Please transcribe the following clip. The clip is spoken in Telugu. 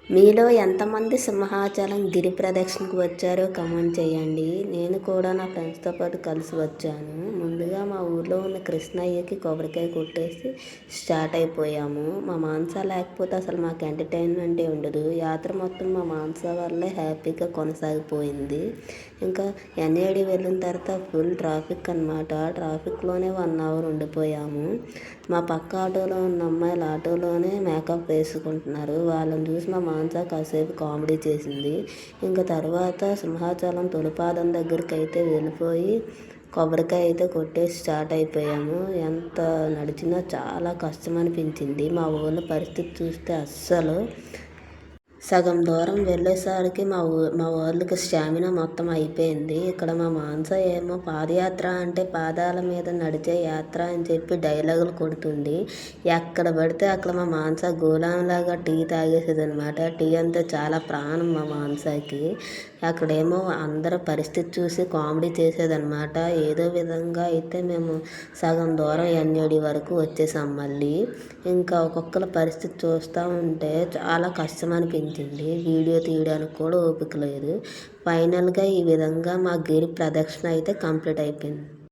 మీలో ఎంతమంది సింహాచలం గిరి ప్రదక్షిణకు వచ్చారో కామెంట్ చేయండి. నేను కూడా నా ఫ్రెండ్స్తో పాటు కలిసి వచ్చాను. ముందుగా మా ఊర్లో ఉన్న కృష్ణయ్యకి కొబ్బరికాయ కొట్టేసి స్టార్ట్ అయిపోయాము. మా మానస లేకపోతే అసలు మాకు ఎంటర్టైన్మెంటే ఉండదు. యాత్ర మొత్తం మా మానస వల్లే హ్యాపీగా కొనసాగిపోయింది. ఇంకా ఎన్ఏడి వెళ్ళిన తర్వాత ఫుల్ ట్రాఫిక్ అనమాట. ట్రాఫిక్లోనే 1 అవర్ ఉండిపోయాము. మా పక్క ఆటోలో ఉన్న అమ్మాయిలు ఆటోలోనే మేకప్ వేసుకుంటున్నారు. వాళ్ళని చూసి మా మానస కాసేపు కామెడీ చేసింది. ఇంకా తర్వాత సింహాచలం తొలిపాదం దగ్గరికి అయితే వెళ్ళిపోయి కొబ్బరికాయ అయితే కొట్టేసి స్టార్ట్ అయిపోయాము. ఎంత నడిచినా చాలా కష్టం అనిపించింది. మా ఊళ్ళో పరిస్థితి చూస్తే అస్సలు సగం దూరం వెళ్ళేసరికి మా వాళ్ళకి స్టామినా మొత్తం అయిపోయింది. ఇక్కడ మా మానస ఏమో పాదయాత్ర అంటే పాదాల మీద నడిచే యాత్ర అని చెప్పి డైలాగులు కొడుతుంది. ఎక్కడ పడితే అక్కడ మా మానస గోళంలాగా టీ తాగేసేది అనమాట. టీ అంటే చాలా ప్రాణం మా మానసకి. అక్కడేమో అందరి పరిస్థితి చూసి కామెడీ చేసేదన్నమాట. ఏదో విధంగా అయితే మేము సగం దూరం ఎన్ఏడి వరకు వచ్చేసాం. మళ్ళీ ఇంకా ఒక్కొక్కరి పరిస్థితి చూస్తూ ఉంటే చాలా కష్టం అనిపించింది. వీడియో తీయడానికి కూడా ఓపిక లేదు. ఫైనల్గా ఈ విధంగా మా గిరి ప్రదక్షిణ అయితే కంప్లీట్ అయిపోయింది.